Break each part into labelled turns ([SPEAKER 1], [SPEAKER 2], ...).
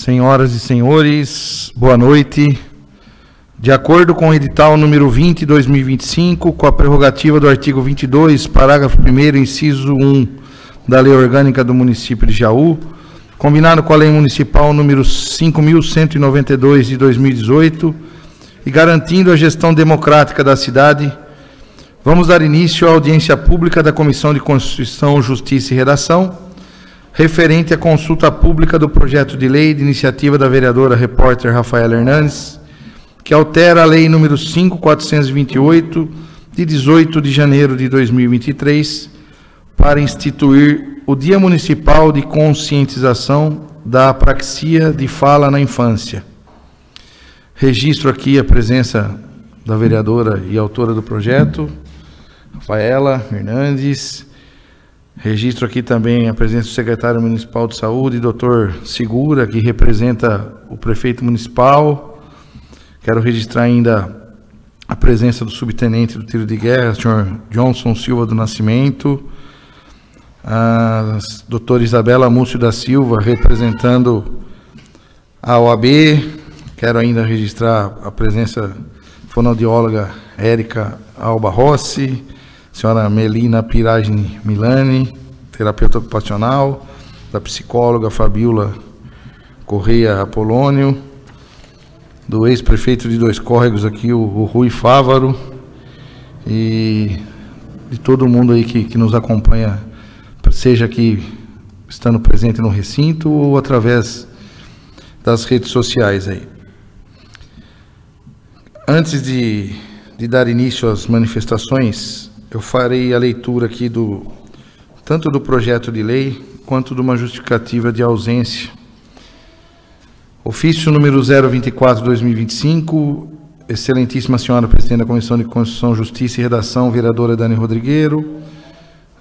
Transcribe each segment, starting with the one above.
[SPEAKER 1] Senhoras e senhores, boa noite. De acordo com o edital número 20/2025, com a prerrogativa do artigo 22, parágrafo 1º, inciso 1 da Lei Orgânica do Município de Jaú, combinado com a Lei Municipal número 5.192 de 2018 e garantindo a gestão democrática da cidade, vamos dar início à audiência pública da Comissão de Constituição, Justiça e Redação, referente à consulta pública do projeto de lei de iniciativa da vereadora repórter Rafaela Hernandes, que altera a Lei número 5.428, de 18 de janeiro de 2023, para instituir o Dia Municipal de Conscientização da Apraxia de Fala na Infância. Registro aqui a presença da vereadora e autora do projeto, Rafaela Hernandes. Registro aqui também a presença do secretário municipal de saúde, doutor Segura, que representa o prefeito municipal. Quero registrar ainda a presença do subtenente do tiro de guerra, senhor Johnson Silva do Nascimento, a doutora Isabela Múcio da Silva, representando a OAB. Quero ainda registrar a presença da fonoaudióloga Érica Alba Rossi, senhora Melina Piragem Milani, terapeuta ocupacional, da psicóloga Fabiola Correia Apolônio, do ex-prefeito de Dois Córregos aqui, o Rui Fávaro, e de todo mundo aí que nos acompanha, seja aqui estando presente no recinto ou através das redes sociais aí. Antes de dar início às manifestações, eu farei a leitura aqui tanto do projeto de lei, quanto de uma justificativa de ausência. Ofício número 024/2025, excelentíssima senhora presidente da Comissão de Constituição, Justiça e Redação, vereadora Dani Rodrigueiro,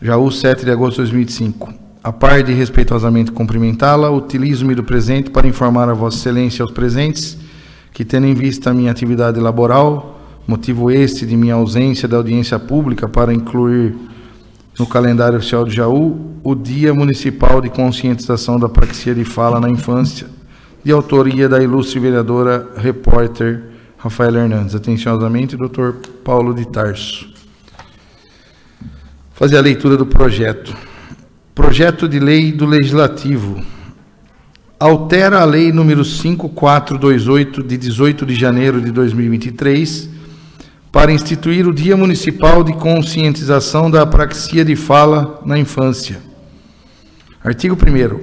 [SPEAKER 1] Jaú, 7 de agosto de 2025. A par de respeitosamente cumprimentá-la, utilizo-me do presente para informar a Vossa Excelência e aos presentes que, tendo em vista a minha atividade laboral, motivo este de minha ausência da audiência pública para incluir no calendário oficial de Jaú o Dia Municipal de Conscientização da Apraxia de Fala na Infância, de autoria da ilustre vereadora repórter Rafaela Hernandes. Atenciosamente, doutor Paulo de Tarso. Fazer a leitura do projeto. Projeto de lei do Legislativo. Altera a Lei número 5.428, de 18 de janeiro de 2023, para instituir o Dia Municipal de Conscientização da Apraxia de Fala na Infância. Artigo 1º.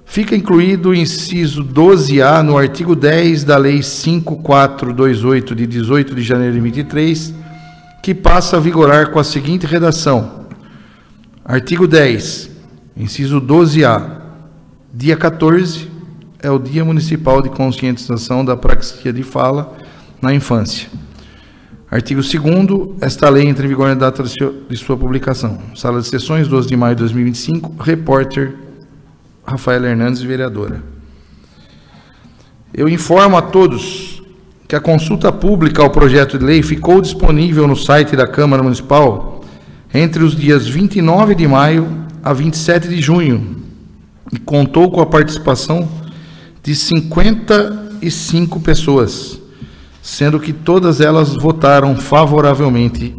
[SPEAKER 1] Fica incluído o inciso 12A no artigo 10 da Lei 5.428, de 18 de janeiro de 2023, que passa a vigorar com a seguinte redação. Artigo 10, inciso 12A. Dia 14 é o Dia Municipal de Conscientização da Apraxia de Fala na Infância. Artigo 2º, esta lei entra em vigor na data de sua publicação. Sala de Sessões, 12 de maio de 2025, repórter Rafaela Hernandes, vereadora. Eu informo a todos que a consulta pública ao projeto de lei ficou disponível no site da Câmara Municipal entre os dias 29 de maio a 27 de junho e contou com a participação de 55 pessoas, sendo que todas elas votaram favoravelmente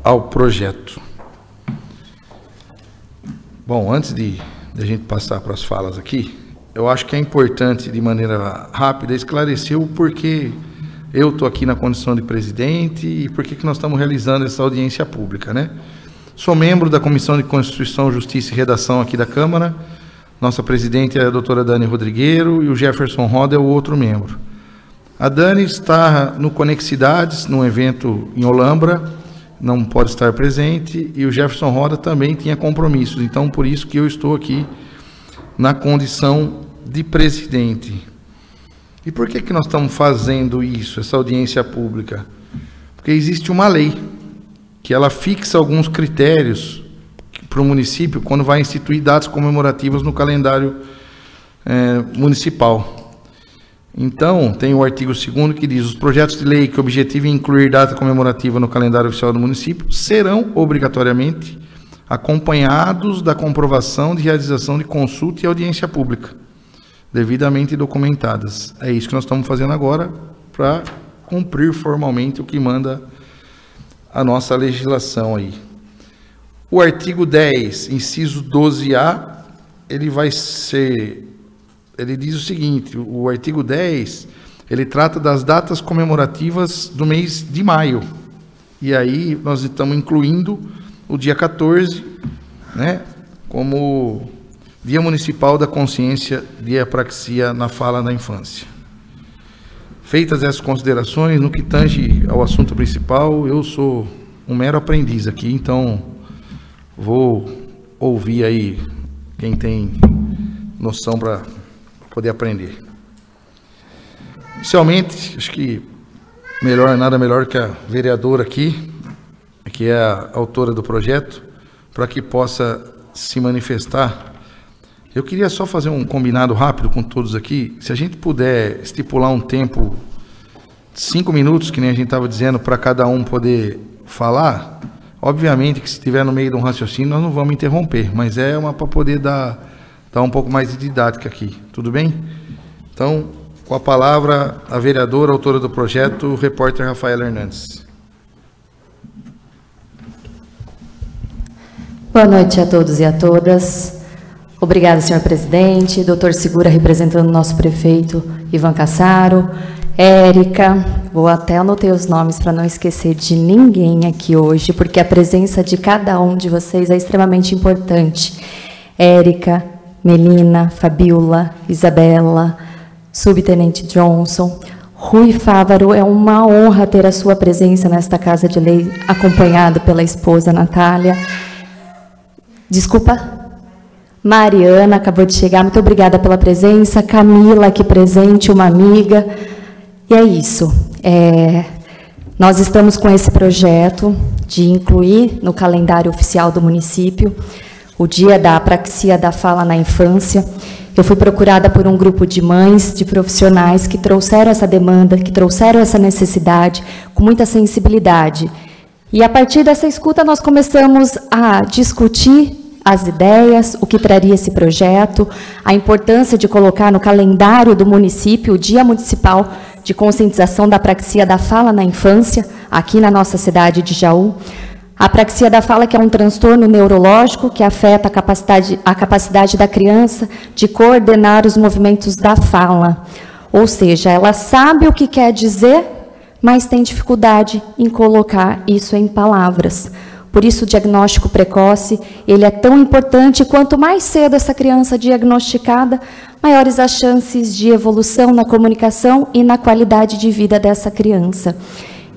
[SPEAKER 1] ao projeto. Bom, antes de a gente passar para as falas aqui, eu acho que é importante, de maneira rápida, esclarecer o porquê eu estou aqui na condição de presidente e por que nós estamos realizando essa audiência pública, né? Sou membro da Comissão de Constituição, Justiça e Redação aqui da Câmara. Nossa presidente é a doutora Dani Rodrigueiro e o Jefferson Roda é o outro membro. A Dani está no Conexidades, num evento em Olambra, não pode estar presente, e o Jefferson Roda também tinha compromissos, então por isso que eu estou aqui na condição de presidente. E por que nós estamos fazendo isso, essa audiência pública? Porque existe uma lei que ela fixa alguns critérios para o município quando vai instituir datas comemorativas no calendário municipal. Então, tem o artigo 2º que diz: os projetos de lei que objetivem incluir data comemorativa no calendário oficial do município serão obrigatoriamente acompanhados da comprovação de realização de consulta e audiência pública, devidamente documentadas. É isso que nós estamos fazendo agora para cumprir formalmente o que manda a nossa legislação aí. O artigo 10, inciso 12A, ele diz o seguinte: o artigo 10, ele trata das datas comemorativas do mês de maio. E aí nós estamos incluindo o dia 14, né, como Dia Municipal da Consciência de Apraxia na Fala na Infância. Feitas essas considerações, no que tange ao assunto principal, eu sou um mero aprendiz aqui, então vou ouvir aí quem tem noção para poder aprender. Inicialmente, acho que nada melhor que a vereadora aqui, que é a autora do projeto, para que possa se manifestar. Eu queria só fazer um combinado rápido com todos aqui. Se a gente puder estipular um tempo, 5 minutos, que nem a gente estava dizendo, para cada um poder falar. Obviamente que se estiver no meio de um raciocínio, nós não vamos interromper, mas é uma para poder dar um pouco mais de didática aqui. Tudo bem? Então, com a palavra, a vereadora, autora do projeto, o repórter Rafaela Hernandes.
[SPEAKER 2] Boa noite a todos e a todas. Obrigada, senhor presidente, doutor Segura, representando o nosso prefeito Ivan Cassaro, Érica, vou até anotei os nomes para não esquecer de ninguém aqui hoje, porque a presença de cada um de vocês é extremamente importante. Érica, Melina, Fabiola, Isabela, Subtenente Johnson, Rui Fávaro, é uma honra ter a sua presença nesta Casa de Lei, acompanhado pela esposa Natália. Desculpa? Mariana, acabou de chegar, muito obrigada pela presença. Camila, aqui presente, uma amiga. E é isso. Nós estamos com esse projeto de incluir no calendário oficial do município o Dia da Apraxia da Fala na Infância. Eu fui procurada por um grupo de mães, de profissionais que trouxeram essa demanda, que trouxeram essa necessidade com muita sensibilidade. E a partir dessa escuta nós começamos a discutir as ideias, o que traria esse projeto, a importância de colocar no calendário do município o Dia Municipal de Conscientização da Apraxia da Fala na Infância, aqui na nossa cidade de Jaú. A apraxia da fala, que é um transtorno neurológico que afeta a capacidade da criança de coordenar os movimentos da fala. Ou seja, ela sabe o que quer dizer, mas tem dificuldade em colocar isso em palavras. Por isso, o diagnóstico precoce, ele é tão importante. Quanto mais cedo essa criança diagnosticada, maiores as chances de evolução na comunicação e na qualidade de vida dessa criança.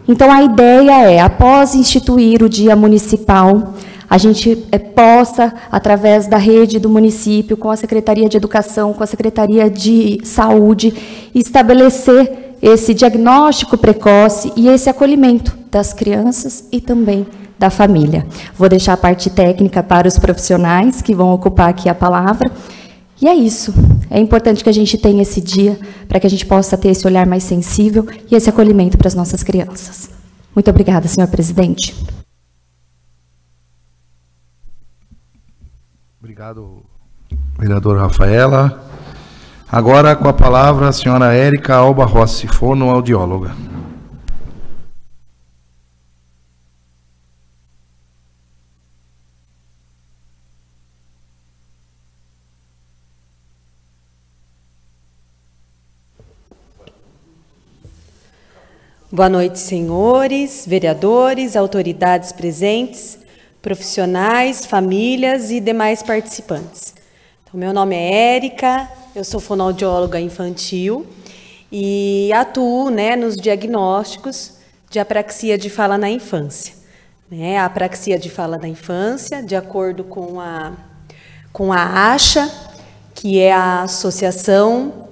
[SPEAKER 2] Então, a ideia é, após instituir o Dia Municipal, a gente possa, através da rede do município, com a Secretaria de Educação, com a Secretaria de Saúde, estabelecer esse diagnóstico precoce e esse acolhimento das crianças e também da família. Vou deixar a parte técnica para os profissionais que vão ocupar aqui a palavra. E é isso. É importante que a gente tenha esse dia para que a gente possa ter esse olhar mais sensível e esse acolhimento para as nossas crianças. Muito obrigada, senhor presidente.
[SPEAKER 1] Obrigado, vereadora Rafaela. Agora, com a palavra, a senhora Érica Alba Rossi, fonoaudióloga.
[SPEAKER 3] Boa noite, senhores, vereadores, autoridades presentes, profissionais, famílias e demais participantes. Então, meu nome é Érica, eu sou fonoaudióloga infantil e atuo, nos diagnósticos de apraxia de fala na infância. A apraxia de fala na infância, de acordo com a ASHA, que é a Associação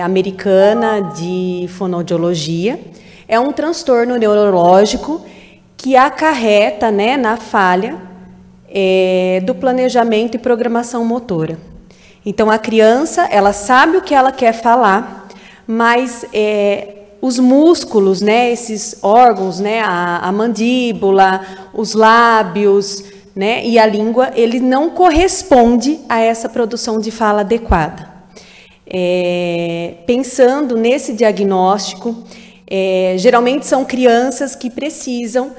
[SPEAKER 3] Americana de Fonoaudiologia, é um transtorno neurológico que acarreta na falha do planejamento e programação motora. Então, a criança, ela sabe o que ela quer falar, mas os músculos, esses órgãos, a mandíbula, os lábios, e a língua, ele não corresponde a essa produção de fala adequada. pensando nesse diagnóstico. Geralmente são crianças que precisam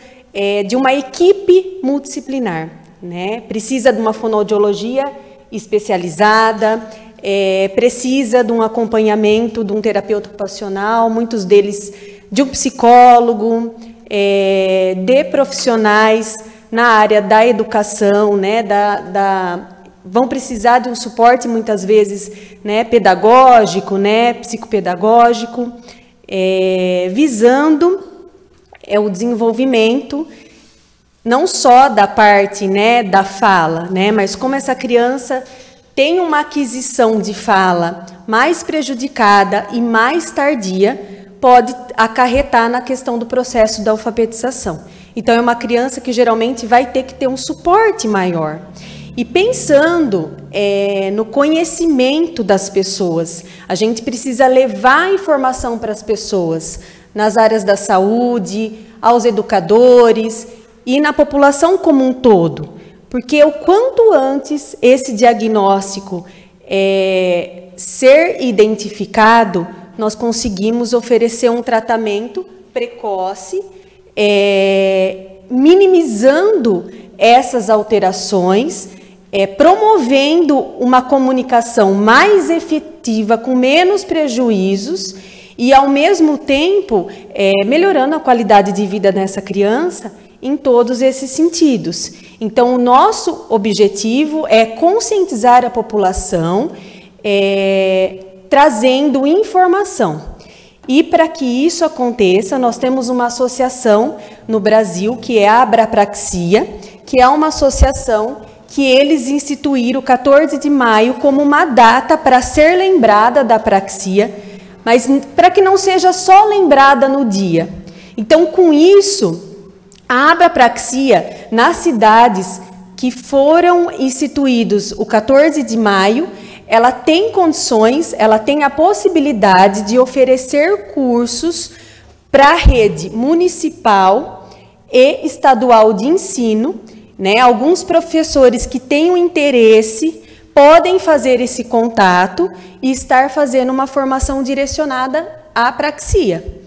[SPEAKER 3] de uma equipe multidisciplinar, né? Precisa de uma fonoaudiologia especializada, precisa de um acompanhamento de um terapeuta ocupacional, muitos deles de um psicólogo, de profissionais na área da educação, né? Vão precisar de um suporte, muitas vezes, né, pedagógico, né, psicopedagógico, visando o desenvolvimento não só da parte, né, da fala, né, mas como essa criança tem uma aquisição de fala mais prejudicada e mais tardia, pode acarretar na questão do processo da alfabetização. Então, é uma criança que geralmente vai ter que ter um suporte maior. E pensando no conhecimento das pessoas, a gente precisa levar a informação para as pessoas, nas áreas da saúde, aos educadores e na população como um todo. Porque o quanto antes esse diagnóstico ser identificado, nós conseguimos oferecer um tratamento precoce, minimizando essas alterações, promovendo uma comunicação mais efetiva, com menos prejuízos e, ao mesmo tempo, melhorando a qualidade de vida dessa criança em todos esses sentidos. Então, o nosso objetivo é conscientizar a população, trazendo informação. E para que isso aconteça, nós temos uma associação no Brasil, que é a Abrapraxia, que é uma associação que eles instituíram o 14 de maio como uma data para ser lembrada da apraxia, mas para que não seja só lembrada no dia. Então, com isso, a Abrapraxia, nas cidades que foram instituídos o 14 de maio, ela tem condições, ela tem a possibilidade de oferecer cursos para a rede municipal e estadual de ensino, né? Alguns professores que tenham interesse podem fazer esse contato e estar fazendo uma formação direcionada à apraxia.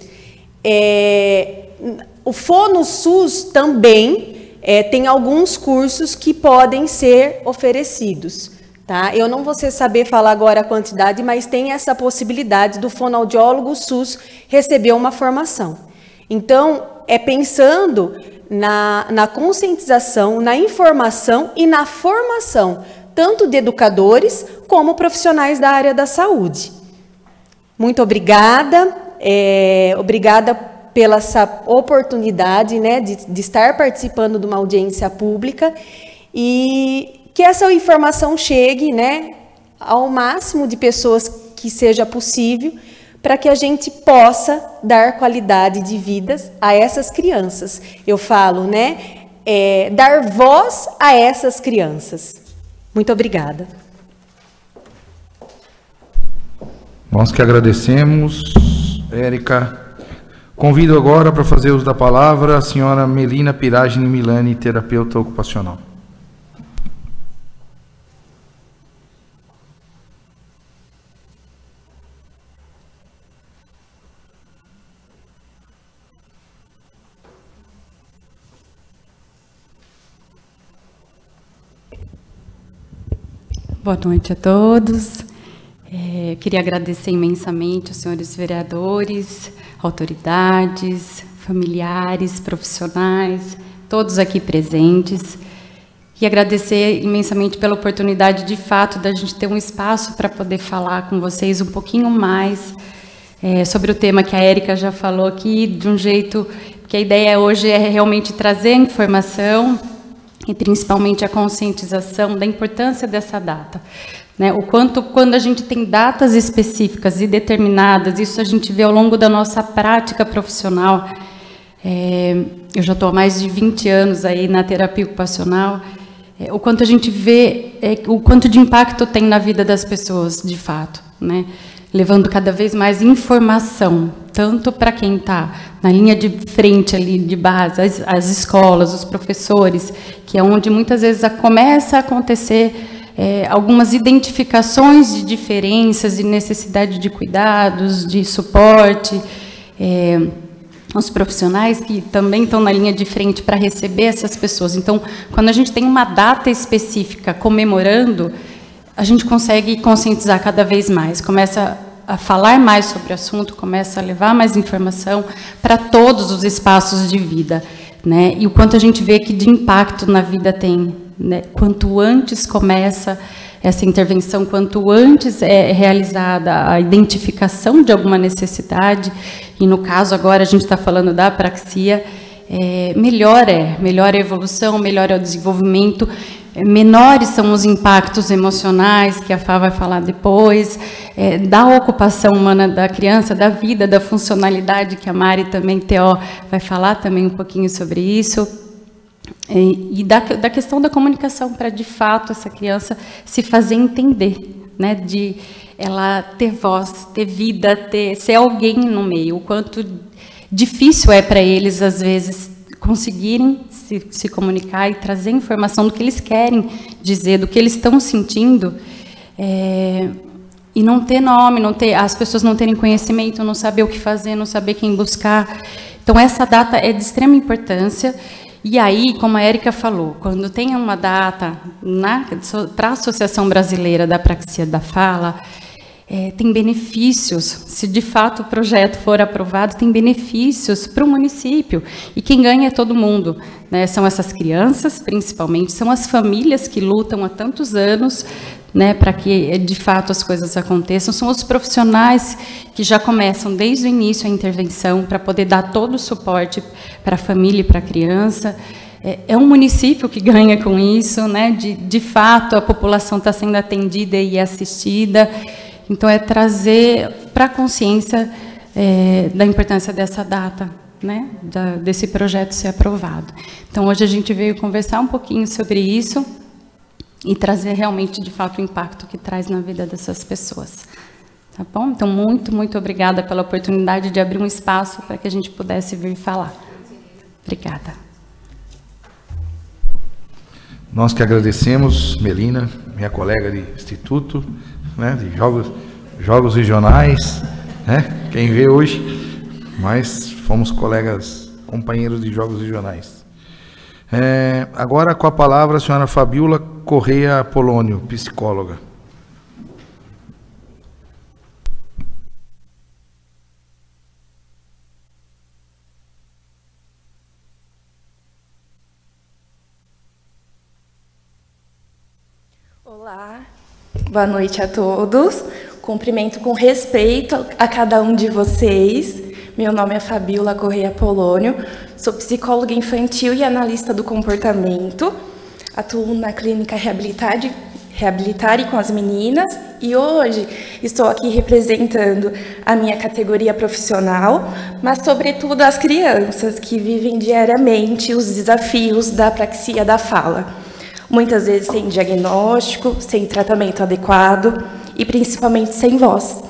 [SPEAKER 3] O FonoSUS também tem alguns cursos que podem ser oferecidos. Tá? Eu não vou saber falar agora a quantidade, mas tem essa possibilidade do fonoaudiólogo SUS receber uma formação. Então, pensando na conscientização, na informação e na formação, tanto de educadores como profissionais da área da saúde. Muito obrigada, obrigada pela essa oportunidade, né, de estar participando de uma audiência pública e que essa informação chegue, né, ao máximo de pessoas que seja possível, para que a gente possa dar qualidade de vida a essas crianças. Eu falo, né, dar voz a essas crianças. Muito obrigada.
[SPEAKER 1] Nós que agradecemos, Érica. Convido agora para fazer uso da palavra a senhora Melina Piragini Milani, terapeuta ocupacional.
[SPEAKER 4] Boa noite a todos. Queria agradecer imensamente aos senhores vereadores, autoridades, familiares, profissionais, todos aqui presentes. E agradecer imensamente pela oportunidade, de fato, da gente ter um espaço para poder falar com vocês um pouquinho mais sobre o tema que a Érica já falou aqui, de um jeito que a ideia hoje é realmente trazer informação e principalmente a conscientização da importância dessa data. Né? O quanto, quando a gente tem datas específicas e determinadas, isso a gente vê ao longo da nossa prática profissional. Eu já estou há mais de 20 anos aí na terapia ocupacional, o quanto a gente vê, o quanto de impacto tem na vida das pessoas, de fato, né? Levando cada vez mais informação, tanto para quem está na linha de frente ali, de base, as escolas, os professores, que é onde muitas vezes começa a acontecer algumas identificações de diferenças e necessidade de cuidados, de suporte, os profissionais que também estão na linha de frente para receber essas pessoas. Então, quando a gente tem uma data específica comemorando, a gente consegue conscientizar cada vez mais, começa a falar mais sobre o assunto, começa a levar mais informação para todos os espaços de vida, né? E o quanto a gente vê que de impacto na vida tem, né? Quanto antes começa essa intervenção, quanto antes é realizada a identificação de alguma necessidade, e no caso agora a gente está falando da apraxia, melhor a evolução, melhor é o desenvolvimento, menores são os impactos emocionais, que a Fá vai falar depois, da ocupação humana da criança, da vida, da funcionalidade, que a Mari também, Teó, vai falar também um pouquinho sobre isso, e da questão da comunicação, para, de fato, essa criança se fazer entender, né, de ela ter voz, ter vida, ser alguém no meio, o quanto difícil é para eles, às vezes, conseguirem se comunicar e trazer informação do que eles querem dizer, do que eles estão sentindo, e não ter nome, as pessoas não terem conhecimento, não saber o que fazer, não saber quem buscar. Então, essa data é de extrema importância. E aí, como a Érica falou, quando tem uma data para a Associação Brasileira da Apraxia da Fala, tem benefícios, se de fato o projeto for aprovado, tem benefícios para o município, e quem ganha é todo mundo, né? São essas crianças, principalmente, são as famílias que lutam há tantos anos, né, para que de fato as coisas aconteçam, são os profissionais que já começam desde o início a intervenção para poder dar todo o suporte para a família e para a criança. É um município que ganha com isso, né? De fato a população está sendo atendida e assistida. Então, é trazer para a consciência da importância dessa data, né, desse projeto ser aprovado. Então, hoje a gente veio conversar um pouquinho sobre isso e trazer realmente, de fato, o impacto que traz na vida dessas pessoas. Tá bom? Então, muito, muito obrigada pela oportunidade de abrir um espaço para que a gente pudesse vir falar. Obrigada.
[SPEAKER 1] Nós que agradecemos, Melina, minha colega de instituto, né, de jogos regionais, né, quem vê hoje, mas fomos colegas, companheiros de jogos regionais. Agora com a palavra a senhora Fabiola Correia Apolônio, psicóloga.
[SPEAKER 5] Olá, boa noite a todos. Cumprimento com respeito a cada um de vocês. Meu nome é Fabiola Correia Apolônio, sou psicóloga infantil e analista do comportamento. Atuo na clínica Reabilitare com as meninas e hoje estou aqui representando a minha categoria profissional, mas sobretudo as crianças que vivem diariamente os desafios da apraxia da fala. Muitas vezes sem diagnóstico, sem tratamento adequado e principalmente sem voz.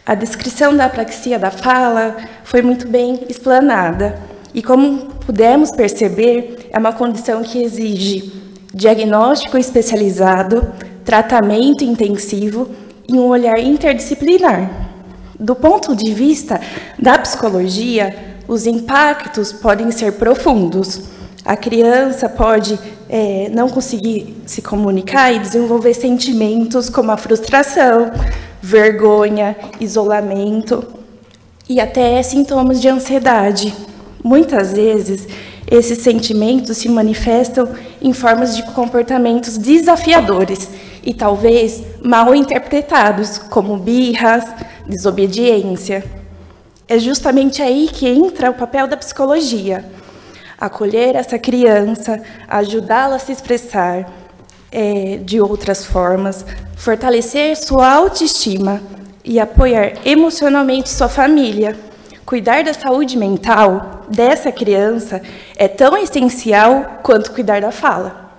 [SPEAKER 5] A descrição da apraxia da fala foi muito bem explanada e, como pudemos perceber, é uma condição que exige diagnóstico especializado, tratamento intensivo e um olhar interdisciplinar. Do ponto de vista da psicologia, os impactos podem ser profundos. A criança pode não conseguir se comunicar e desenvolver sentimentos como a frustração, vergonha, isolamento e até sintomas de ansiedade. Muitas vezes, esses sentimentos se manifestam em formas de comportamentos desafiadores e talvez mal interpretados, como birras, desobediência. É justamente aí que entra o papel da psicologia. Acolher essa criança, ajudá-la a se expressar de outras formas, fortalecer sua autoestima e apoiar emocionalmente sua família. Cuidar da saúde mental dessa criança é tão essencial quanto cuidar da fala.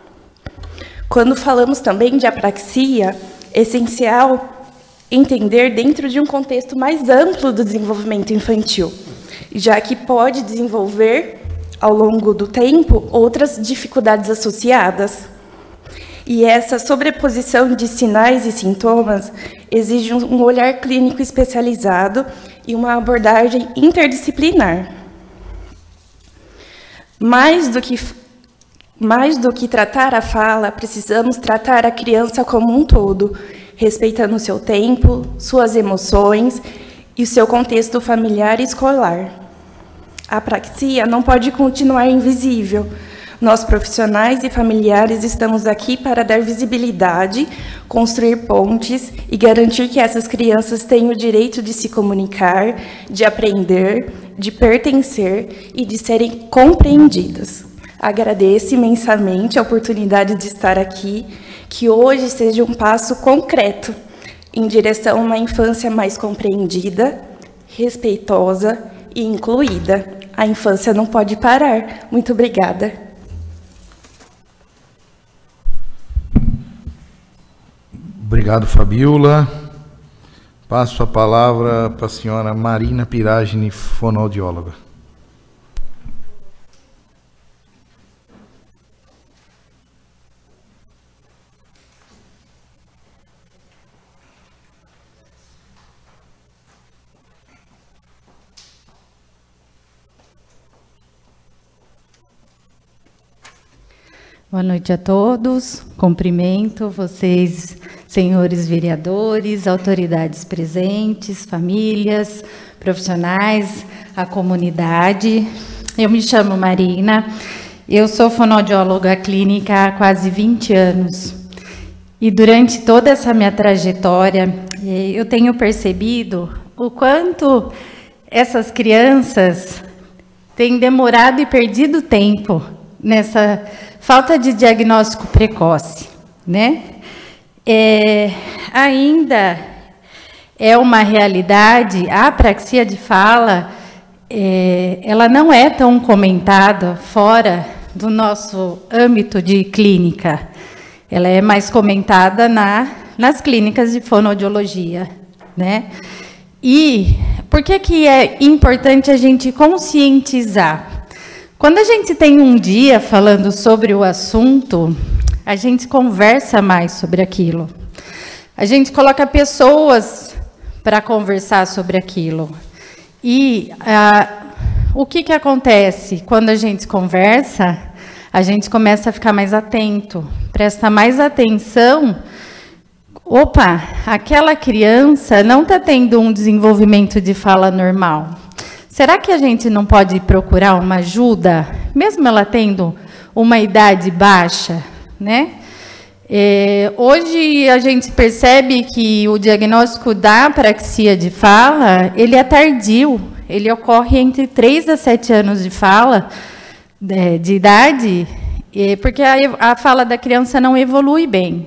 [SPEAKER 5] Quando falamos também de apraxia, é essencial entender dentro de um contexto mais amplo do desenvolvimento infantil, já que pode desenvolver ao longo do tempo outras dificuldades associadas. E essa sobreposição de sinais e sintomas exige um olhar clínico especializado e uma abordagem interdisciplinar. Mais do que tratar a fala, precisamos tratar a criança como um todo, respeitando o seu tempo, suas emoções e o seu contexto familiar e escolar. A apraxia não pode continuar invisível. Nós, profissionais e familiares, estamos aqui para dar visibilidade, construir pontes e garantir que essas crianças têm o direito de se comunicar, de aprender, de pertencer e de serem compreendidas. Agradeço imensamente a oportunidade de estar aqui, que hoje seja um passo concreto em direção a uma infância mais compreendida, respeitosa e incluída. A infância não pode parar. Muito obrigada.
[SPEAKER 1] Obrigado, Fabiola. Passo a palavra para a senhora Marina Piragini, fonoaudióloga.
[SPEAKER 6] Boa noite a todos. Cumprimento vocês, senhores vereadores, autoridades presentes, famílias, profissionais, a comunidade. Eu me chamo Marina, eu sou fonoaudióloga clínica há quase 20 anos. E durante toda essa minha trajetória, eu tenho percebido o quanto essas crianças têm demorado e perdido tempo nessa falta de diagnóstico precoce, né? Ainda é uma realidade, a apraxia de fala, ela não é tão comentada fora do nosso âmbito de clínica. Ela é mais comentada nas clínicas de fonoaudiologia, né? E por que é importante a gente conscientizar? Quando a gente tem um dia falando sobre o assunto, a gente conversa mais sobre aquilo. A gente coloca pessoas para conversar sobre aquilo. E o que acontece? Quando a gente conversa, a gente começa a ficar mais atento, presta mais atenção. Opa, aquela criança não está tendo um desenvolvimento de fala normal. Será que a gente não pode procurar uma ajuda, mesmo ela tendo uma idade baixa, né? Hoje a gente percebe que o diagnóstico da apraxia de fala, ele é tardio, ele ocorre entre 3 a 7 anos de fala, de idade, porque a fala da criança não evolui bem.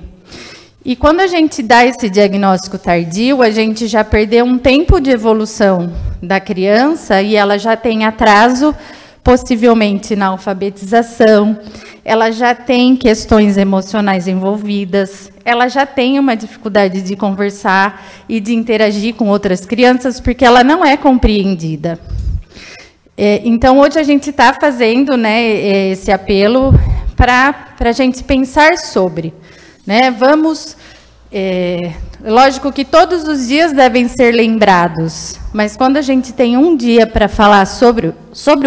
[SPEAKER 6] E quando a gente dá esse diagnóstico tardio, a gente já perdeu um tempo de evolução da criança e ela já tem atraso, possivelmente na alfabetização, ela já tem questões emocionais envolvidas, ela já tem uma dificuldade de conversar e de interagir com outras crianças, porque ela não é compreendida. Então, hoje a gente está fazendo, né, esse apelo para a gente pensar sobre. Né? Vamos, lógico que todos os dias devem ser lembrados, mas quando a gente tem um dia para falar sobre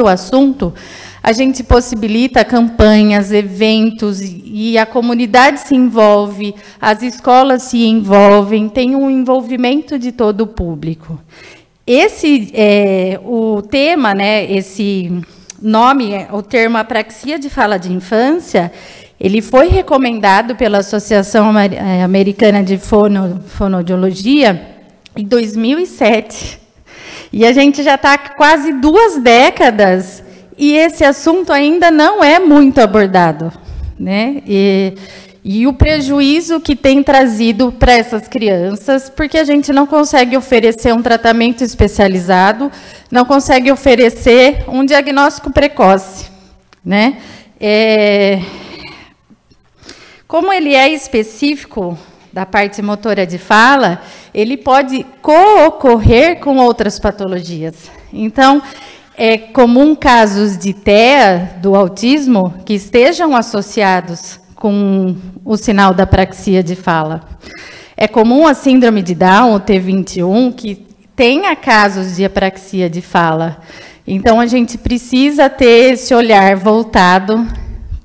[SPEAKER 6] o assunto, a gente possibilita campanhas, eventos, e a comunidade se envolve, as escolas se envolvem, tem um envolvimento de todo o público. Esse o tema, né, esse nome, o termo apraxia de fala de infância, ele foi recomendado pela Associação Americana de Fonoaudiologia em 2007. E a gente já está há quase 2 décadas e esse assunto ainda não é muito abordado, né? E o prejuízo que tem trazido para essas crianças, porque a gente não consegue oferecer um tratamento especializado, não consegue oferecer um diagnóstico precoce, né? Como ele é específico da parte motora de fala, ele pode co-ocorrer com outras patologias. Então, é comum casos de TEA, do autismo, que estejam associados com o sinal da apraxia de fala. É comum a síndrome de Down, o T21, que tenha casos de apraxia de fala. Então, a gente precisa ter esse olhar voltado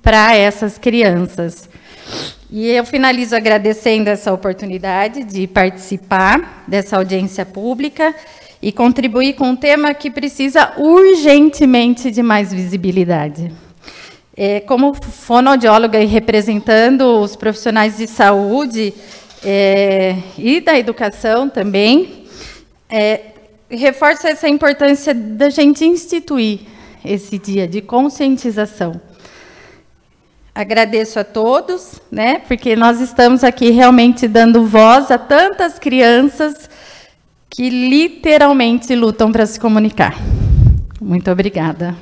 [SPEAKER 6] para essas crianças. E eu finalizo agradecendo essa oportunidade de participar dessa audiência pública e contribuir com um tema que precisa urgentemente de mais visibilidade. Como fonoaudióloga e representando os profissionais de saúde e da educação também, reforço essa importância da gente instituir esse dia de conscientização. Agradeço a todos, né, porque nós estamos aqui realmente dando voz a tantas crianças que literalmente lutam para se comunicar. Muito obrigada.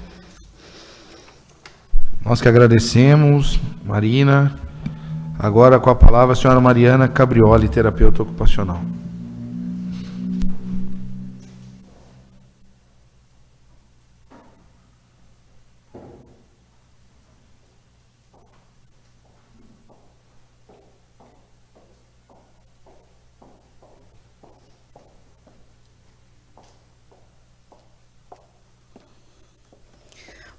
[SPEAKER 1] Nós que agradecemos, Marina. Agora, com a palavra, a senhora Mariana Cabrioli, terapeuta ocupacional.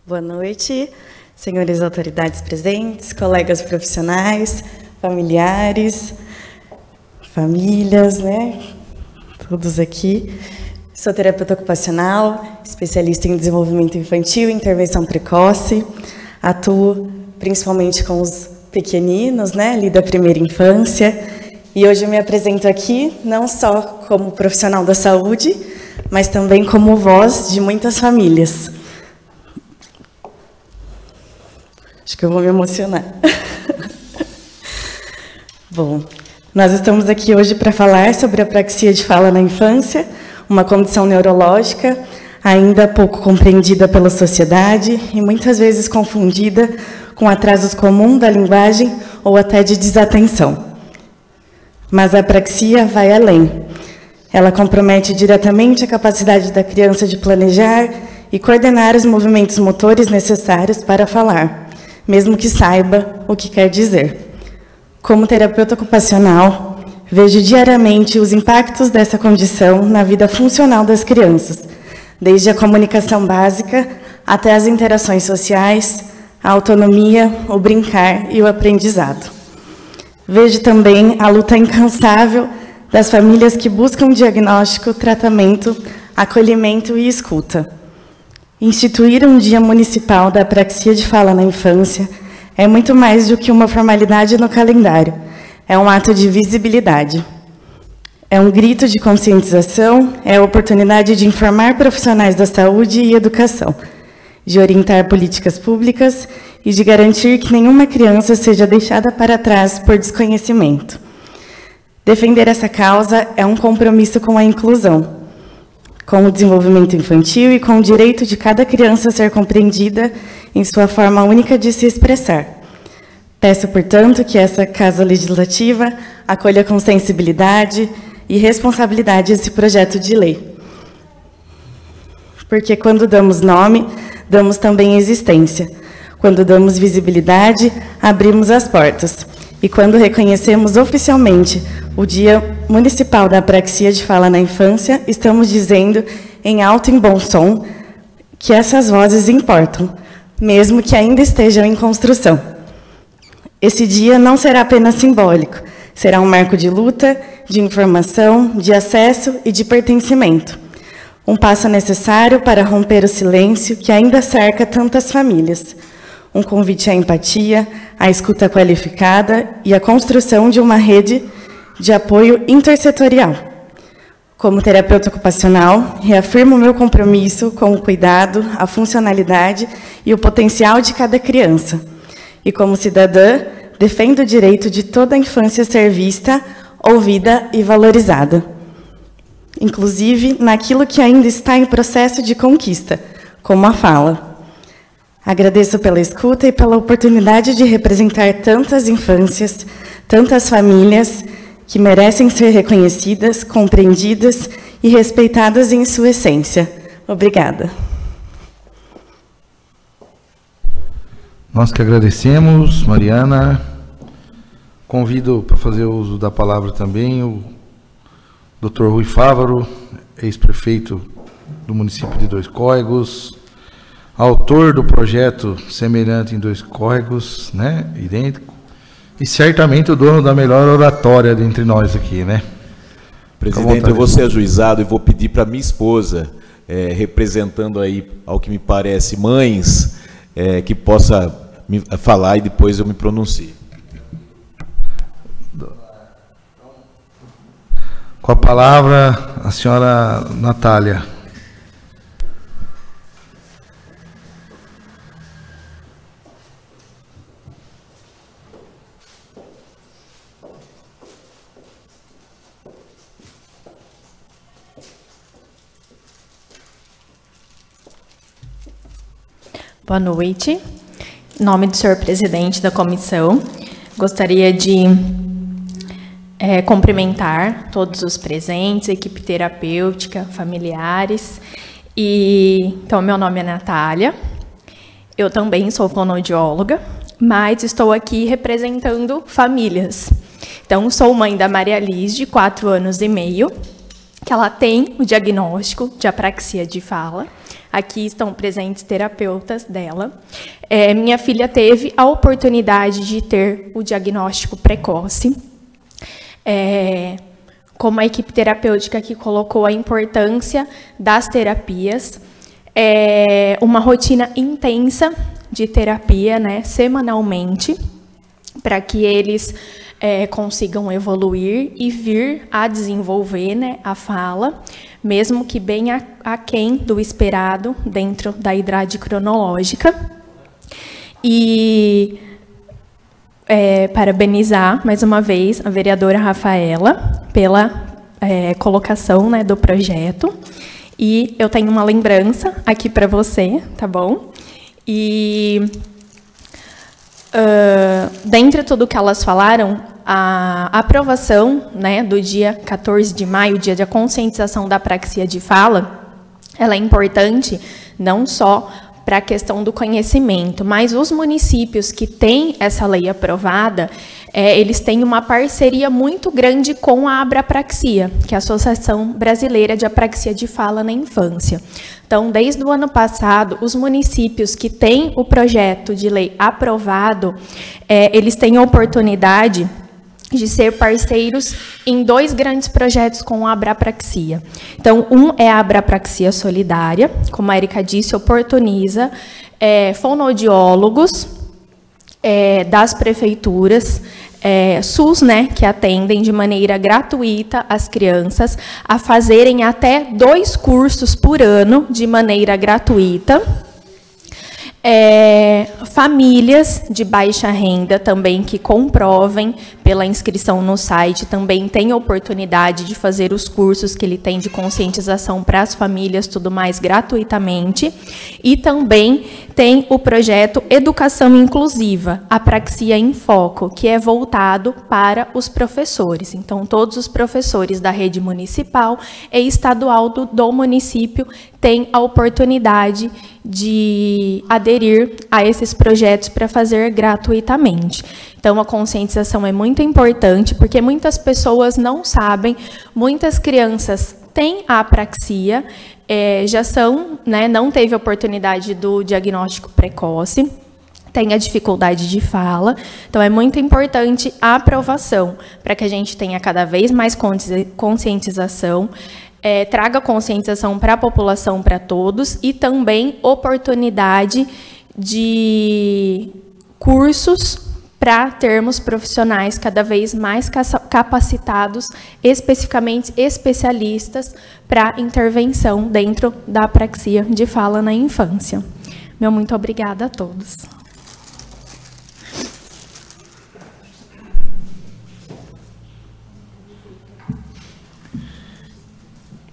[SPEAKER 7] Boa noite, senhores autoridades presentes, colegas profissionais, familiares, famílias, né? Todos aqui. Sou terapeuta ocupacional, especialista em desenvolvimento infantil e intervenção precoce. Atuo principalmente com os pequeninos, né? Ali da primeira infância. E hoje eu me apresento aqui não só como profissional da saúde, mas também como voz de muitas famílias. Acho que eu vou me emocionar. Bom, nós estamos aqui hoje para falar sobre a apraxia de fala na infância, uma condição neurológica ainda pouco compreendida pela sociedade e muitas vezes confundida com atrasos comuns da linguagem ou até de desatenção. Mas a apraxia vai além. Ela compromete diretamente a capacidade da criança de planejar e coordenar os movimentos motores necessários para falar, mesmo que saiba o que quer dizer. Como terapeuta ocupacional, vejo diariamente os impactos dessa condição na vida funcional das crianças, desde a comunicação básica até as interações sociais, a autonomia, o brincar e o aprendizado. Vejo também a luta incansável das famílias que buscam diagnóstico, tratamento, acolhimento e escuta. Instituir um Dia Municipal da Apraxia de Fala na Infância é muito mais do que uma formalidade no calendário. É um ato de visibilidade. É um grito de conscientização, é a oportunidade de informar profissionais da saúde e educação, de orientar políticas públicas e de garantir que nenhuma criança seja deixada para trás por desconhecimento. Defender essa causa é um compromisso com a inclusão, com o desenvolvimento infantil e com o direito de cada criança ser compreendida em sua forma única de se expressar. Peço, portanto, que essa Casa Legislativa acolha com sensibilidade e responsabilidade esse projeto de lei. Porque quando damos nome, damos também existência. Quando damos visibilidade, abrimos as portas. E quando reconhecemos oficialmente o Dia Municipal da Apraxia de Fala na Infância, estamos dizendo, em alto e bom som, que essas vozes importam, mesmo que ainda estejam em construção. Esse dia não será apenas simbólico, será um marco de luta, de informação, de acesso e de pertencimento. Um passo necessário para romper o silêncio que ainda cerca tantas famílias. Um convite à empatia, à escuta qualificada e à construção de uma rede de apoio intersetorial. Como terapeuta ocupacional, reafirmo meu compromisso com o cuidado, a funcionalidade e o potencial de cada criança. E como cidadã, defendo o direito de toda a infância ser vista, ouvida e valorizada. Inclusive naquilo que ainda está em processo de conquista, como a fala. Agradeço pela escuta e pela oportunidade de representar tantas infâncias, tantas famílias que merecem ser reconhecidas, compreendidas e respeitadas em sua essência. Obrigada.
[SPEAKER 1] Nós que agradecemos, Mariana. Convido para fazer uso da palavra também o Dr. Rui Fávaro, ex-prefeito do município de Dois Córregos, autor do projeto semelhante em Dois Córregos, né, idêntico, e certamente o dono da melhor oratória dentre nós aqui, né?
[SPEAKER 8] Presidente, eu vou ser ajuizado e vou pedir para minha esposa, representando aí, ao que me parece, mães, que possa me falar e depois eu me pronuncio.
[SPEAKER 1] Com a palavra, a senhora Natália.
[SPEAKER 9] Boa noite. Em nome do senhor presidente da comissão, gostaria de cumprimentar todos os presentes, equipe terapêutica, familiares. Então, meu nome é Natália, eu também sou fonoaudióloga, mas estou aqui representando famílias. Então, sou mãe da Maria Liz, de 4 anos e meio, que ela tem o diagnóstico de apraxia de fala. Aqui estão presentes terapeutas dela. Minha filha teve a oportunidade de ter o diagnóstico precoce. Como a equipe terapêutica que colocou a importância das terapias, uma rotina intensa de terapia, né, semanalmente, para que eles consigam evoluir e vir a desenvolver, né, a fala, mesmo que bem aquém do esperado dentro da idade cronológica. E parabenizar mais uma vez a vereadora Rafaela pela colocação, né, do projeto. E eu tenho uma lembrança aqui para você, tá bom? E dentre tudo que elas falaram, a aprovação, né, do dia 14 de maio, dia da conscientização da apraxia de fala, ela é importante não só para a questão do conhecimento, mas os municípios que têm essa lei aprovada, eles têm uma parceria muito grande com a Abrapraxia, que é a Associação Brasileira de Apraxia de Fala na Infância. Então, desde o ano passado, os municípios que têm o projeto de lei aprovado, eles têm a oportunidade de ser parceiros em 2 grandes projetos com a Abrapraxia. Então, um é a Abrapraxia Solidária, como a Érica disse, oportuniza fonoaudiólogos das prefeituras, SUS, né, que atendem de maneira gratuita as crianças a fazerem até 2 cursos por ano de maneira gratuita. Famílias de baixa renda também que comprovem pela inscrição no site, também tem a oportunidade de fazer os cursos que ele tem de conscientização para as famílias, tudo mais gratuitamente. E também tem o projeto Educação Inclusiva, Apraxia em Foco, que é voltado para os professores. Então, todos os professores da rede municipal e estadual do município têm a oportunidade de aderir a esses projetos para fazer gratuitamente. Então, a conscientização é muito importante, porque muitas pessoas não sabem, muitas crianças têm a apraxia, já são, né, não teve a oportunidade do diagnóstico precoce, tem a dificuldade de fala, então é muito importante a aprovação, para que a gente tenha cada vez mais conscientização, traga conscientização para a população, para todos, e também oportunidade de cursos para termos profissionais cada vez mais capacitados, especificamente especialistas para intervenção dentro da apraxia de fala na infância. Meu muito obrigada a todos.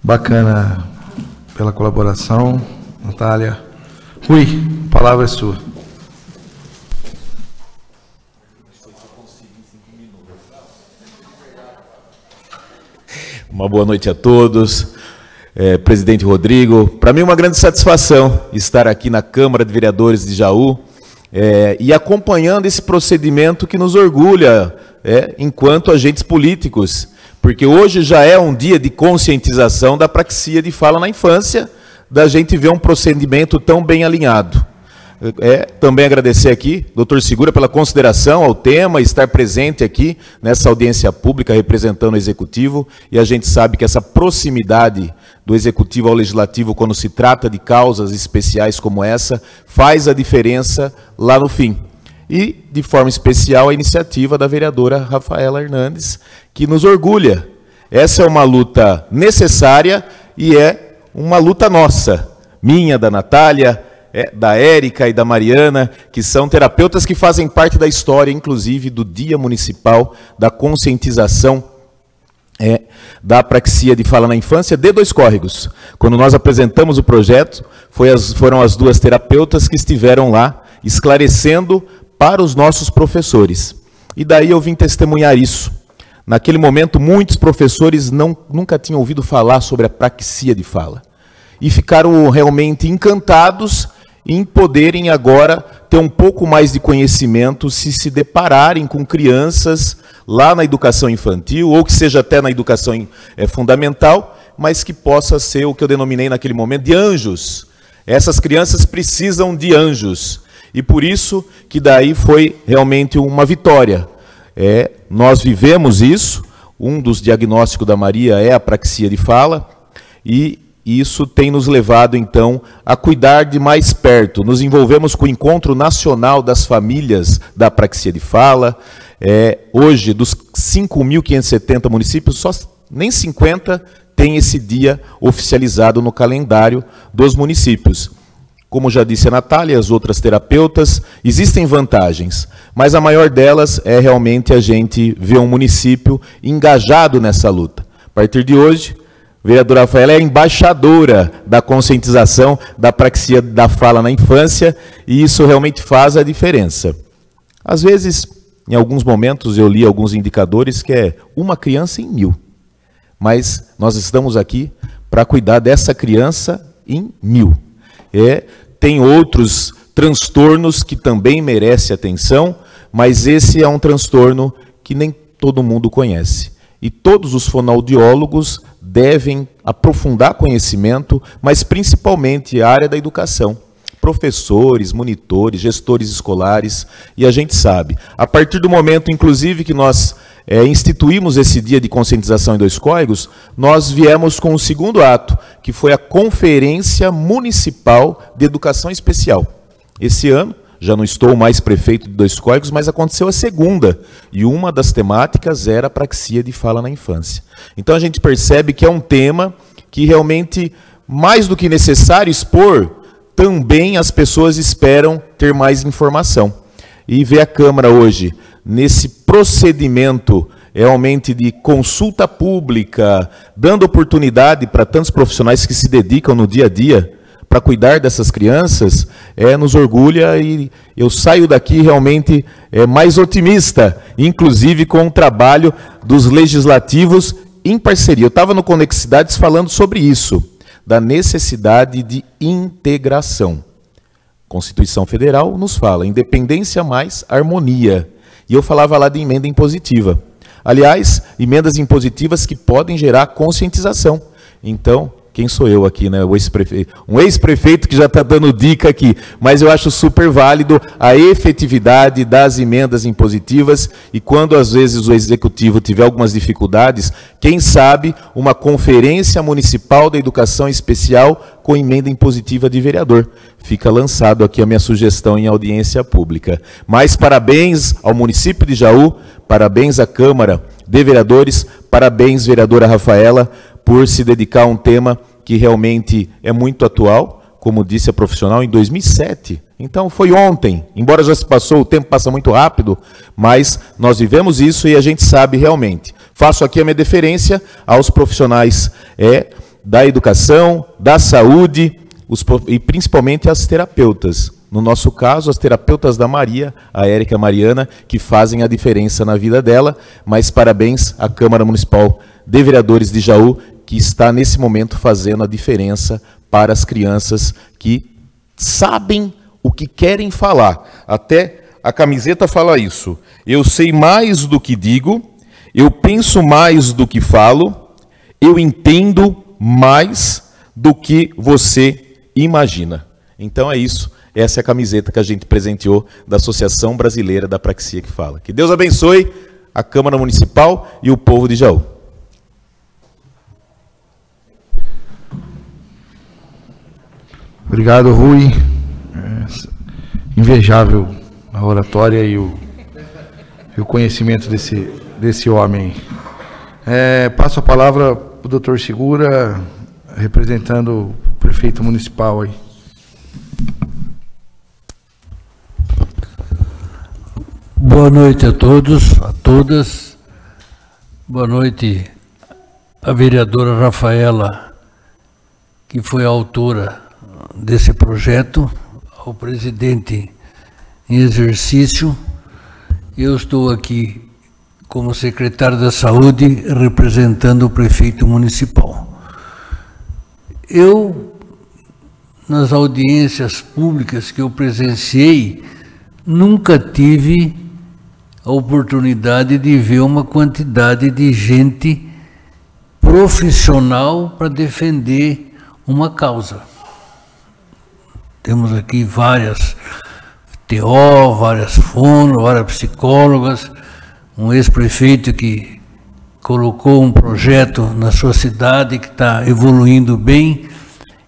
[SPEAKER 1] Bacana pela colaboração, Natália. Rui, a palavra é sua.
[SPEAKER 8] Uma boa noite a todos. Presidente Rodrigo, para mim é uma grande satisfação estar aqui na Câmara de Vereadores de Jaú e acompanhando esse procedimento que nos orgulha enquanto agentes políticos, porque hoje já é um dia de conscientização da apraxia de fala na infância, da gente ver um procedimento tão bem alinhado. Também agradecer aqui, doutor Segura, pela consideração ao tema, estar presente aqui nessa audiência pública representando o Executivo, e a gente sabe que essa proximidade do Executivo ao Legislativo, quando se trata de causas especiais como essa, faz a diferença lá no fim. E, de forma especial, a iniciativa da vereadora Rafaela Hernandes, que nos orgulha. Essa é uma luta necessária e é uma luta nossa, minha, da Natália, da Érica e da Mariana, que são terapeutas que fazem parte da história, inclusive, do Dia Municipal da Conscientização da Apraxia de Fala na Infância de Dois Córregos. Quando nós apresentamos o projeto, foram as duas terapeutas que estiveram lá, esclarecendo para os nossos professores. E daí eu vim testemunhar isso. Naquele momento, muitos professores nunca tinham ouvido falar sobre a apraxia de fala. E ficaram realmente encantados em poderem agora ter um pouco mais de conhecimento se depararem com crianças lá na educação infantil, ou que seja até na educação fundamental, mas que possa ser o que eu denominei naquele momento de anjos. Essas crianças precisam de anjos. E por isso que daí foi realmente uma vitória. Nós vivemos isso, um dos diagnósticos da Maria é a apraxia de fala, e isso tem nos levado, então, a cuidar de mais perto. Nos envolvemos com o Encontro Nacional das Famílias da Apraxia de Fala. Hoje, dos 5.570 municípios, nem 50 tem esse dia oficializado no calendário dos municípios. Como já disse a Natália e as outras terapeutas, existem vantagens, mas a maior delas é realmente a gente ver um município engajado nessa luta. A partir de hoje, a vereadora Rafaela é embaixadora da conscientização da apraxia da fala na infância, e isso realmente faz a diferença. Às vezes, em alguns momentos, eu li alguns indicadores que é uma criança em 1000. Mas nós estamos aqui para cuidar dessa criança em 1000. Tem outros transtornos que também merecem atenção, mas esse é um transtorno que nem todo mundo conhece. E todos os fonoaudiólogos devem aprofundar conhecimento, mas principalmente a área da educação. Professores, monitores, gestores escolares, e a gente sabe. A partir do momento, inclusive, que nós instituímos esse dia de conscientização em Dois Córregos, nós viemos com o segundo ato, que foi a Conferência Municipal de Educação Especial. Esse ano, já não estou mais prefeito de Dois Córregos, mas aconteceu a segunda, e uma das temáticas era a apraxia de fala na infância. Então a gente percebe que é um tema que realmente, mais do que necessário expor, também as pessoas esperam ter mais informação. E ver a Câmara hoje, nesse procedimento realmente de consulta pública, dando oportunidade para tantos profissionais que se dedicam no dia a dia para cuidar dessas crianças, nos orgulha, e eu saio daqui realmente mais otimista, inclusive com o trabalho dos legislativos em parceria. Eu estava no Conexidades falando sobre isso, da necessidade de integração. A Constituição Federal nos fala, independência mais harmonia. E eu falava lá de emenda impositiva. Aliás, emendas impositivas que podem gerar conscientização. Então, quem sou eu aqui, né? Um ex-prefeito que já está dando dica aqui, mas eu acho super válido a efetividade das emendas impositivas, e quando às vezes o executivo tiver algumas dificuldades, quem sabe uma conferência municipal da educação especial com emenda impositiva de vereador. Fica lançado aqui a minha sugestão em audiência pública. Mas parabéns ao município de Jaú, parabéns à Câmara de Vereadores, parabéns, vereadora Rafaela, por se dedicar a um tema que realmente é muito atual, como disse a profissional, em 2007. Então foi ontem, embora já se passou, o tempo passa muito rápido, mas nós vivemos isso e a gente sabe realmente. Faço aqui a minha deferência aos profissionais da educação, da saúde, e principalmente às terapeutas. No nosso caso, as terapeutas da Maria, a Érica e a Mariana, que fazem a diferença na vida dela, mas parabéns à Câmara Municipal de Vereadores de Jaú, que está nesse momento fazendo a diferença para as crianças que sabem o que querem falar. Até
[SPEAKER 10] a camiseta fala isso. Eu sei mais do que digo, eu penso mais do que falo, eu entendo mais do que você imagina. Então é isso. Essa é a camiseta que a gente presenteou da Associação Brasileira da Apraxia que Fala. Que Deus abençoe a Câmara Municipal e o povo de Jaú.
[SPEAKER 1] Obrigado, Rui. Invejável a oratória e o conhecimento desse homem. Passo a palavra para o doutor Segura, representando o prefeito municipal aí.
[SPEAKER 11] Boa noite a todos, a todas. Boa noite à vereadora Rafaela, que foi a autora desse projeto, ao presidente em exercício. Eu estou aqui como secretário da Saúde, representando o prefeito municipal. Eu, nas audiências públicas que eu presenciei, nunca tive a oportunidade de ver uma quantidade de gente profissional para defender uma causa. Temos aqui várias TO, várias fono, várias psicólogas, um ex-prefeito que colocou um projeto na sua cidade que está evoluindo bem.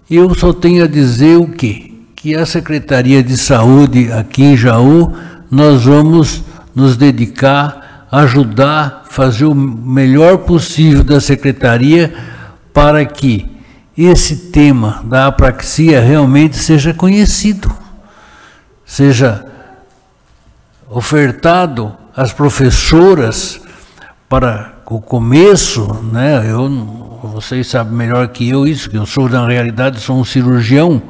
[SPEAKER 11] Eu só tenho a dizer o quê? Que a Secretaria de Saúde aqui em Jaú, nós vamos nos dedicar, ajudar, fazer o melhor possível da Secretaria para que esse tema da apraxia realmente seja conhecido, seja ofertado às professoras para o começo, né? Vocês sabem melhor que eu isso, que eu sou, na realidade, sou um cirurgião,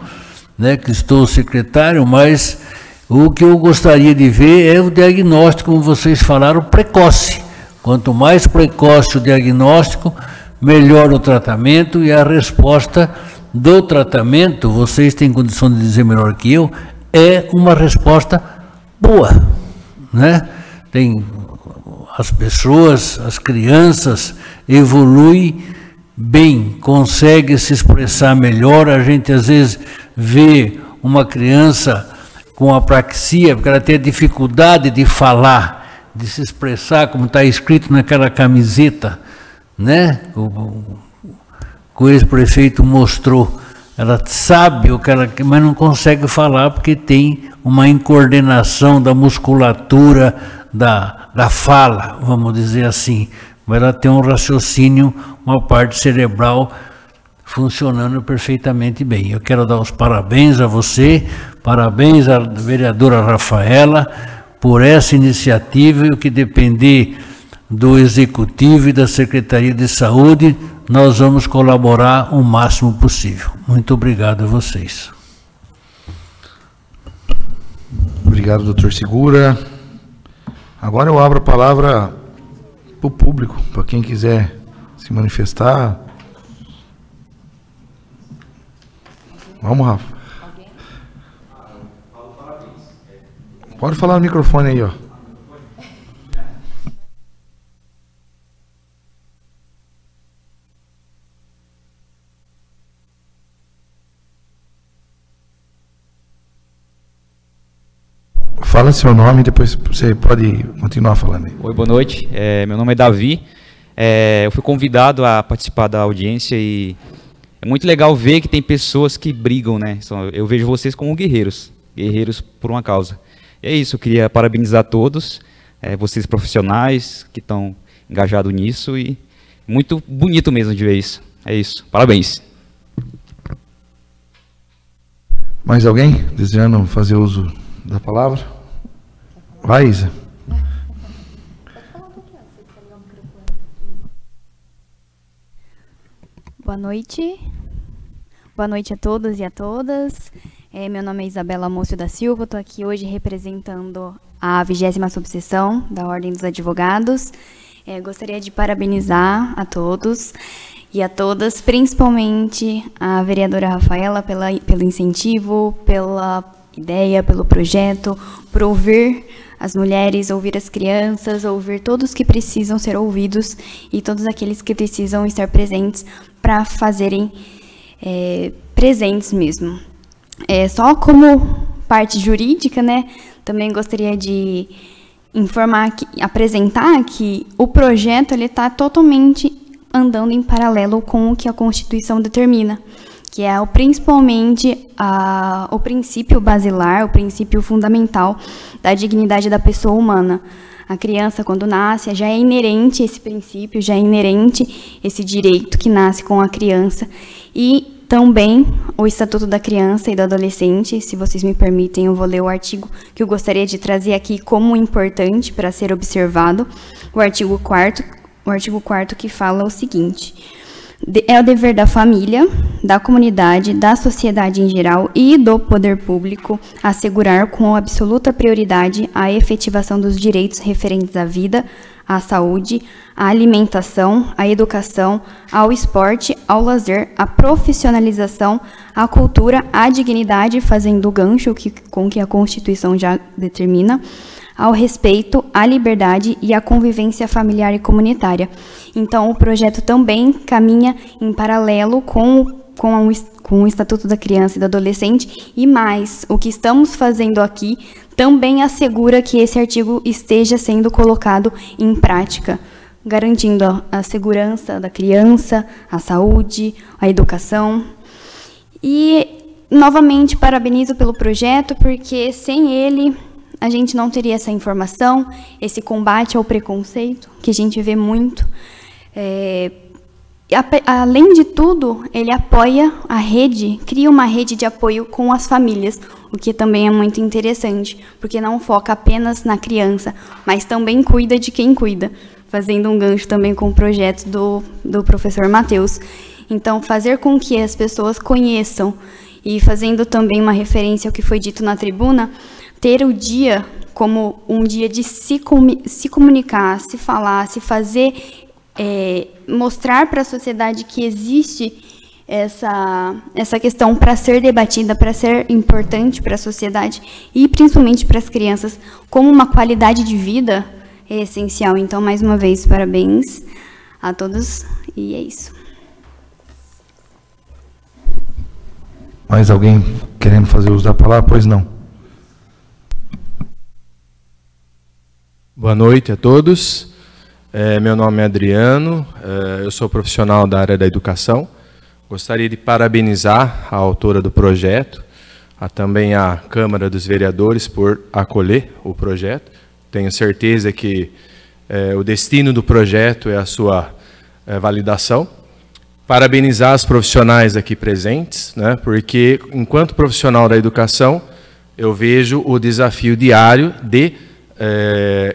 [SPEAKER 11] né, que estou secretário, mas o que eu gostaria de ver é o diagnóstico, como vocês falaram, precoce. Quanto mais precoce o diagnóstico, melhor o tratamento, e a resposta do tratamento, vocês têm condição de dizer melhor que eu, é uma resposta boa, né? Tem as pessoas, as crianças evoluem bem, conseguem se expressar melhor. A gente às vezes vê uma criança com apraxia, porque ela tem a dificuldade de falar, de se expressar, como está escrito naquela camiseta, né? O ex-prefeito mostrou. Ela sabe o que ela quer, mas não consegue falar porque tem uma incoordenação da musculatura da fala, vamos dizer assim. Mas ela tem um raciocínio, uma parte cerebral funcionando perfeitamente bem. Eu quero dar os parabéns a você, parabéns à vereadora Rafaela por essa iniciativa, e o que depender do Executivo e da Secretaria de Saúde, nós vamos colaborar o máximo possível. Muito obrigado a vocês.
[SPEAKER 1] Obrigado, doutor Segura. Agora eu abro a palavra para o público, para quem quiser se manifestar. Vamos, Rafa. Pode falar no microfone aí, ó. Fala seu nome e depois você pode continuar falando aí.
[SPEAKER 12] Oi, boa noite. Meu nome é Davi. Eu fui convidado a participar da audiência e é muito legal ver que tem pessoas que brigam, né? Eu vejo vocês como guerreiros por uma causa. E é isso, eu queria parabenizar todos, vocês profissionais que estão engajados nisso, e muito bonito mesmo de ver isso. É isso, parabéns.
[SPEAKER 1] Mais alguém desejando fazer uso da palavra? Vai, Isa.
[SPEAKER 13] Boa noite. Boa noite a todos e a todas. Meu nome é Isabela Múcio da Silva, estou aqui hoje representando a 20ª subseção da Ordem dos Advogados. Gostaria de parabenizar a todos e a todas, principalmente a vereadora Rafaela pelo incentivo, pela ideia, pelo projeto, por ouvir as mulheres, ouvir as crianças, ouvir todos que precisam ser ouvidos e todos aqueles que precisam estar presentes para fazerem presentes mesmo. Só como parte jurídica, né, também gostaria de apresentar que o projeto está totalmente andando em paralelo com o que a Constituição determina, que é principalmente o princípio basilar, o princípio fundamental da dignidade da pessoa humana. A criança, quando nasce, já é inerente esse princípio, já é inerente esse direito que nasce com a criança. E também o Estatuto da Criança e do Adolescente, se vocês me permitem, eu vou ler o artigo que eu gostaria de trazer aqui como importante para ser observado, o artigo 4º, que fala o seguinte: é o dever da família, da comunidade, da sociedade em geral e do poder público assegurar com absoluta prioridade a efetivação dos direitos referentes à vida, à saúde, à alimentação, à educação, ao esporte, ao lazer, à profissionalização, à cultura, à dignidade, fazendo o gancho com que a Constituição já determina, ao respeito, à liberdade e à convivência familiar e comunitária. Então, o projeto também caminha em paralelo com o Estatuto da Criança e do Adolescente, e mais, o que estamos fazendo aqui também assegura que esse artigo esteja sendo colocado em prática, garantindo a segurança da criança, a saúde, a educação. E, novamente, parabenizo pelo projeto, porque sem ele a gente não teria essa informação, esse combate ao preconceito, que a gente vê muito. Além de tudo, ele apoia a rede, cria uma rede de apoio com as famílias, o que também é muito interessante, porque não foca apenas na criança, mas também cuida de quem cuida, fazendo um gancho também com o projeto do professor Matheus. Então, fazer com que as pessoas conheçam, e fazendo também uma referência ao que foi dito na tribuna, ter o dia como um dia de se comunicar, se falar, se fazer, mostrar para a sociedade que existe essa questão para ser debatida, para ser importante para a sociedade e principalmente para as crianças, como uma qualidade de vida é essencial. Então, mais uma vez, parabéns a todos e é isso.
[SPEAKER 1] Mais alguém querendo fazer uso da palavra? Pois não.
[SPEAKER 14] Boa noite a todos. Meu nome é Adriano, eu sou profissional da área da educação. Gostaria de parabenizar a autora do projeto, também a Câmara dos Vereadores por acolher o projeto. Tenho certeza que o destino do projeto é a sua validação. Parabenizar os profissionais aqui presentes, né, porque enquanto profissional da educação, eu vejo o desafio diário de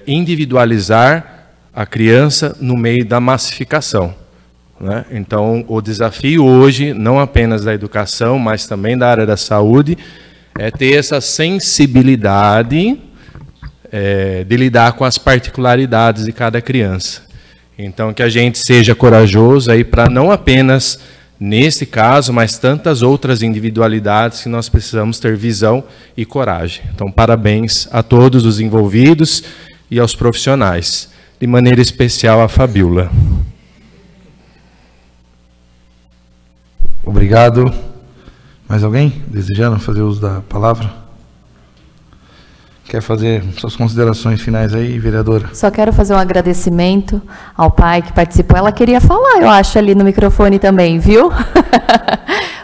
[SPEAKER 14] individualizar a criança no meio da massificação, né? Então, o desafio hoje, não apenas da educação, mas também da área da saúde, é ter essa sensibilidade de lidar com as particularidades de cada criança. Então, que a gente seja corajoso aí para não apenas nesse caso, mas tantas outras individualidades que nós precisamos ter visão e coragem. Então, parabéns a todos os envolvidos e aos profissionais, de maneira especial a Fabiola.
[SPEAKER 1] Obrigado. Mais alguém desejando fazer uso da palavra? Quer fazer suas considerações finais aí, vereadora?
[SPEAKER 2] Só quero fazer um agradecimento ao pai que participou. Ela queria falar, eu acho, ali no microfone também, viu?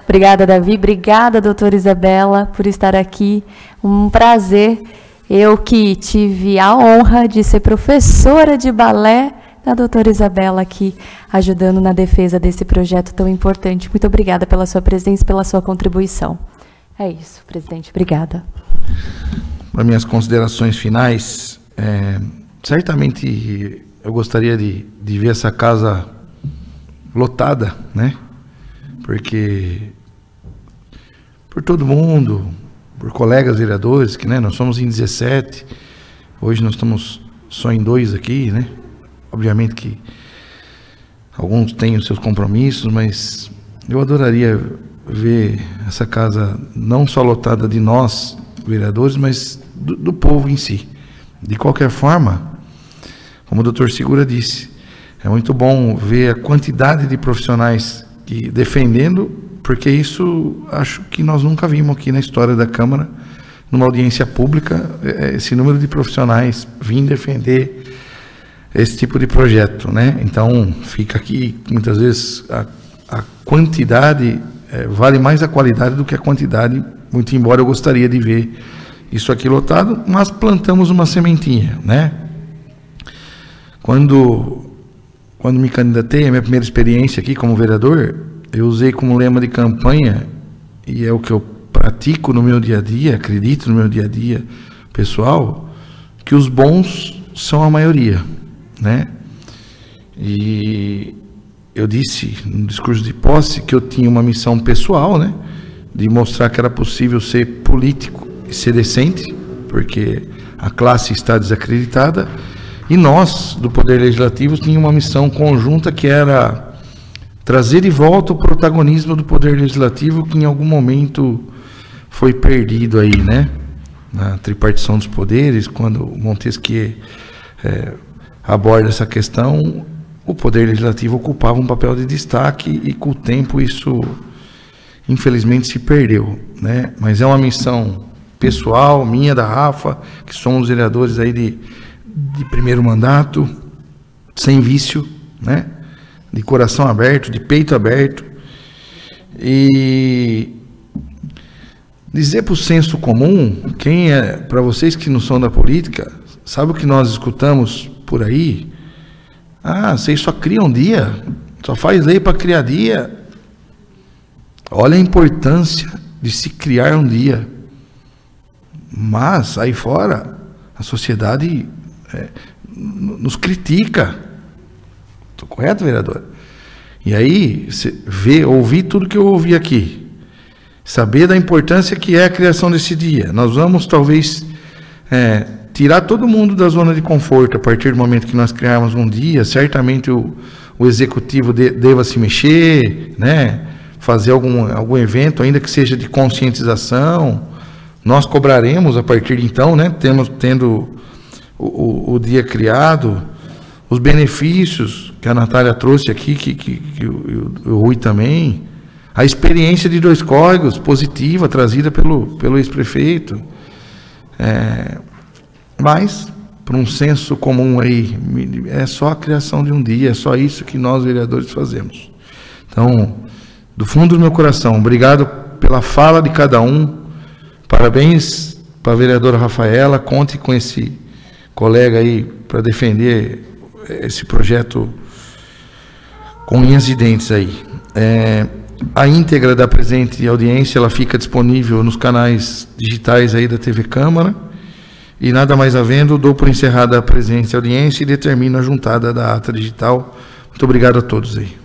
[SPEAKER 2] Obrigada, Davi. Obrigada, doutora Isabela, por estar aqui. Um prazer. Eu que tive a honra de ser professora de balé da doutora Isabela aqui, ajudando na defesa desse projeto tão importante. Muito obrigada pela sua presença e pela sua contribuição. É isso, presidente. Obrigada.
[SPEAKER 1] Para minhas considerações finais, certamente eu gostaria de ver essa casa lotada, né? Porque por todo mundo, por colegas vereadores, que, né, nós somos em 17, hoje nós estamos só em 2 aqui, né? Obviamente que alguns têm os seus compromissos, mas eu adoraria ver essa casa não só lotada de nós, vereadores, mas do povo em si. De qualquer forma, como o doutor Segura disse, é muito bom ver a quantidade de profissionais que defendendo, porque isso acho que nós nunca vimos aqui na história da Câmara, numa audiência pública, esse número de profissionais vir defender esse tipo de projeto, né? Então, fica aqui, muitas vezes, a quantidade vale mais a qualidade do que a quantidade, muito embora eu gostaria de ver isso aqui lotado, mas plantamos uma sementinha, né? Quando me candidatei, a minha primeira experiência aqui como vereador, eu usei como lema de campanha, e é o que eu pratico no meu dia a dia, acredito no meu dia a dia pessoal, que os bons são a maioria, né? E eu disse no discurso de posse que eu tinha uma missão pessoal, né, de mostrar que era possível ser político e ser decente, porque a classe está desacreditada, e nós, do Poder Legislativo, tínhamos uma missão conjunta que era trazer de volta o protagonismo do Poder Legislativo, que em algum momento foi perdido aí, né, na tripartição dos poderes, quando Montesquieu aborda essa questão. O Poder Legislativo ocupava um papel de destaque e, com o tempo, isso, infelizmente, se perdeu, né? Mas é uma missão pessoal, minha, da Rafa, que somos vereadores aí de primeiro mandato, sem vício, né? De coração aberto, de peito aberto. E dizer para o senso comum, para vocês que não são da política, sabe o que nós escutamos por aí? Ah, vocês só criam dia, só faz lei para criar dia. Olha a importância de se criar um dia. Mas, aí fora, a sociedade nos critica. Estou correto, vereador? E aí, ouvir tudo que eu ouvi aqui, saber da importância que é a criação desse dia. Nós vamos, talvez, tirar todo mundo da zona de conforto a partir do momento que nós criarmos um dia. Certamente o executivo deva se mexer, né? Fazer algum evento, ainda que seja de conscientização. Nós cobraremos a partir de então, né? Tendo o dia criado, os benefícios que a Natália trouxe aqui, que o Rui também, a experiência de Dois Córregos positiva trazida pelo ex-prefeito. Mas, para um senso comum aí, é só a criação de um dia, é só isso que nós, vereadores, fazemos. Então, do fundo do meu coração, obrigado pela fala de cada um, parabéns para a vereadora Rafaela, conte com esse colega aí para defender esse projeto com unhas e dentes aí. A íntegra da presente audiência, ela fica disponível nos canais digitais aí da TV Câmara. E nada mais havendo, dou por encerrada a presente audiência e determino a juntada da ata digital. Muito obrigado a todos aí.